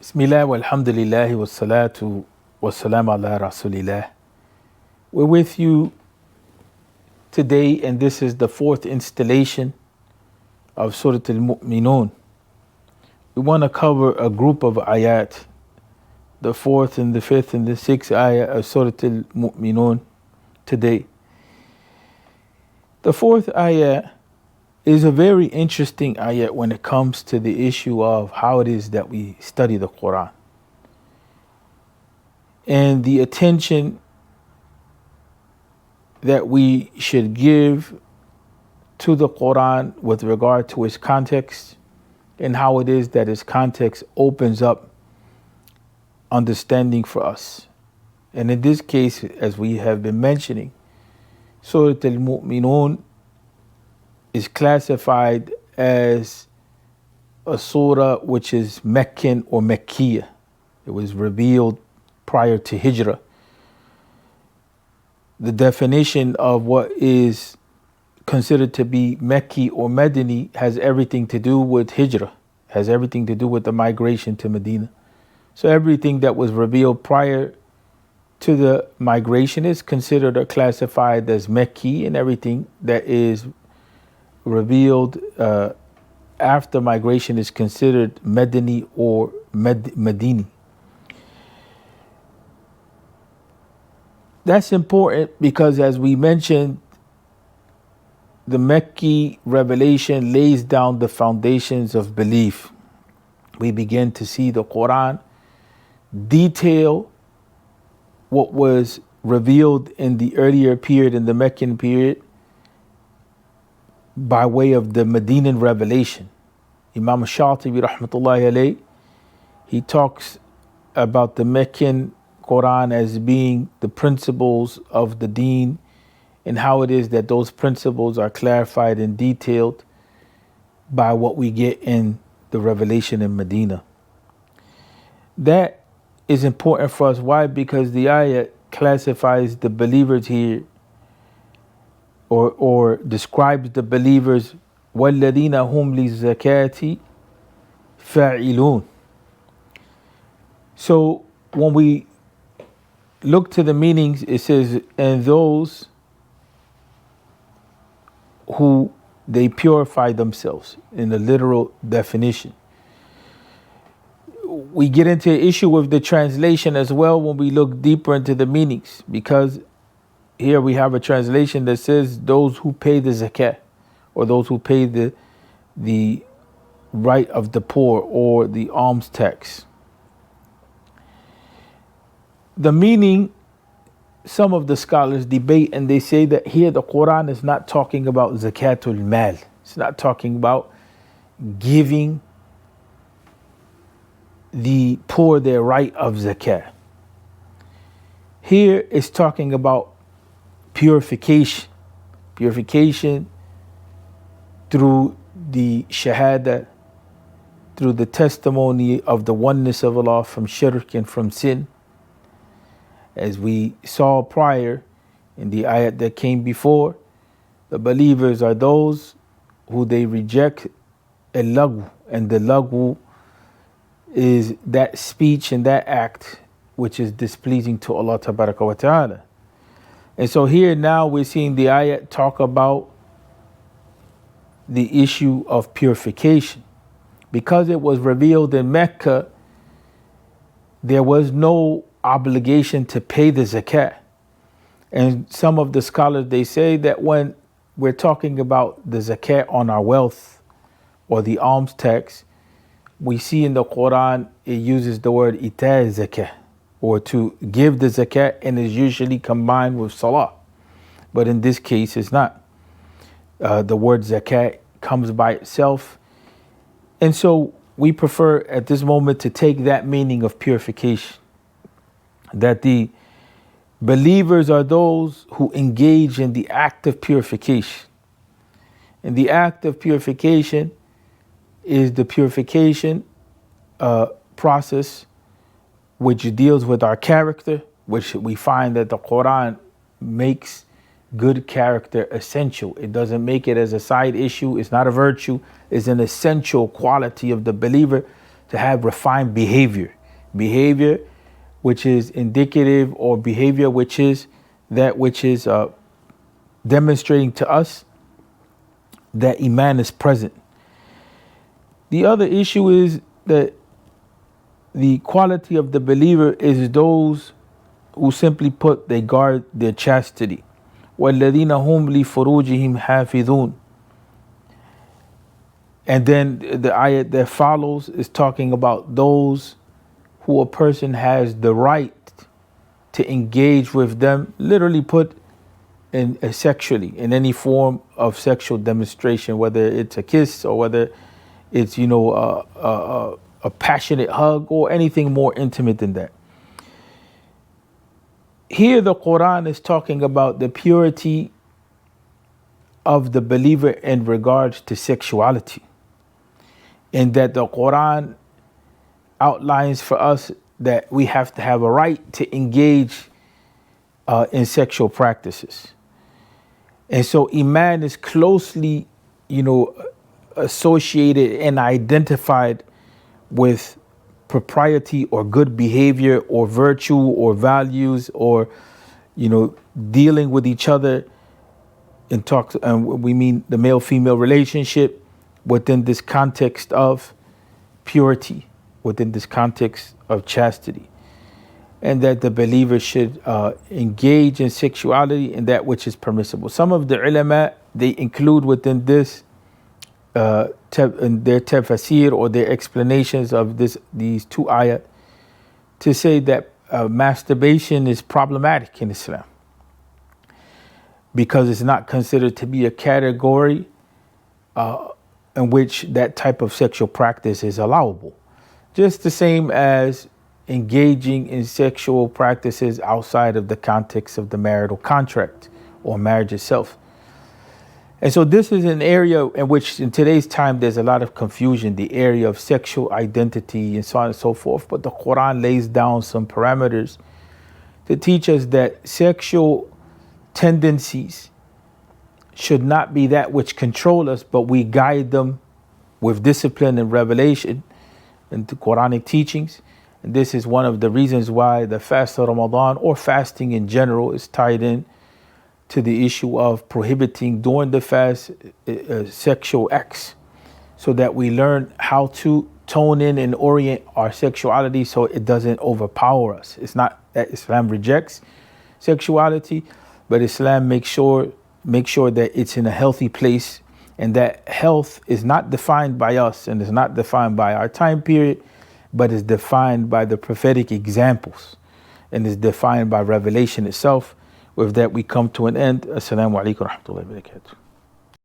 Bismillah walhamdulillah wassalatu wassalam ala rasulillah. We're with you today, and this is the fourth installation of Surah AlMuminoon. We want to cover a group of ayat, the fourth and the fifth and the sixth ayat of Surah AlMuminoon today. The fourth ayat is a very interesting ayat when it comes to the issue of how it is that we study the Quran and the attention that we should give to the Quran with regard to its context and how it is that its context opens up understanding for us. And in this case, as we have been mentioning, Surah AlMuminoon is classified as a surah which is Meccan or Mekkiyah. It was revealed prior to Hijrah. The definition of what is considered to be Mekki or Medini has everything to do with Hijrah, has everything to do with the migration to Medina. So everything that was revealed prior to the migration is considered or classified as Mekki, and everything that is revealed after migration is considered Medini or Medini. That's important because, as we mentioned, the Mekki revelation lays down the foundations of belief. We begin to see the Quran detail what was revealed in the earlier period, in the Meccan period, by way of the Medina Revelation. Imam Shatibi rahmatullahi alayh, he talks about the Meccan Quran as being the principles of the deen and how it is that those principles are clarified and detailed by what we get in the revelation in Medina. That is important for us. Why? Because the ayah classifies the believers here or describes the believers, وَالَّذِينَ هُمْ لِلزَّكَاةِ فَاعِلُونَ. So when we look to the meanings, it says, and those who they purify themselves, in the literal definition. We get into an issue with the translation as well when we look deeper into the meanings, because here we have a translation that says those who pay the zakat, or those who pay the right of the poor or the alms tax. The meaning, some of the scholars debate, and they say that here the Quran is not talking about zakatul mal. It's not talking about giving the poor their right of zakat. Here it's talking about purification through the shahada, through the testimony of the oneness of Allah from shirk and from sin. As we saw prior in the ayat that came before, the believers are those who they reject al-lagw, and the lagw is that speech and that act which is displeasing to Allah tabaraka wa ta'ala. And so here now we're seeing the ayat talk about the issue of purification. Because it was revealed in Mecca, there was no obligation to pay the zakat. And some of the scholars, they say that when we're talking about the zakat on our wealth or the alms tax, we see in the Quran it uses the word ita zakat, or to give the zakat, and is usually combined with salah. But in this case it's not. The word zakat comes by itself. And so we prefer at this moment to take that meaning of purification, that the believers are those who engage in the act of purification. And the act of purification is the purification process which deals with our character, which we find that the Quran makes good character essential. It doesn't make it as a side issue. It's not a virtue. It's an essential quality of the believer to have refined behavior. behavior which is indicative, or behavior which is that which is demonstrating to us that Iman is present. The other issue is that the quality of the believer is those who simply put, they guard their chastity. وَالَّذِينَ هُمْ لِفُرُوجِهِمْ حَافِظُونَ. And then the ayat that follows is talking about those who a person has the right to engage with them, literally put in sexually, in any form of sexual demonstration, whether it's a kiss or whether it's, a passionate hug or anything more intimate than that. Here the Quran is talking about the purity of the believer in regards to sexuality, and that the Quran outlines for us that we have to have a right to engage in sexual practices. And so Iman is closely, associated and identified with propriety or good behavior or virtue or values, or dealing with each other in talks, and we mean the male-female relationship within this context of purity, within this context of chastity, and that the believer should engage in sexuality and that which is permissible. Some of the ulama, they include within this in their tafsir or their explanations of these two ayat, to say that masturbation is problematic in Islam because it's not considered to be a category in which that type of sexual practice is allowable. Just the same as engaging in sexual practices outside of the context of the marital contract or marriage itself. And so this is an area in which in today's time there's a lot of confusion, the area of sexual identity and so on and so forth. But the Quran lays down some parameters to teach us that sexual tendencies should not be that which control us, but we guide them with discipline and revelation and the Quranic teachings. And this is one of the reasons why the fast of Ramadan, or fasting in general, is tied in to the issue of prohibiting during the fast sexual acts, so that we learn how to tone in and orient our sexuality so it doesn't overpower us. It's not that Islam rejects sexuality, but Islam makes sure that it's in a healthy place, and that health is not defined by us and is not defined by our time period, but is defined by the prophetic examples and is defined by revelation itself. With that, we come to an end. Assalamu alaikum wa rahmatullahi wa barakatuh.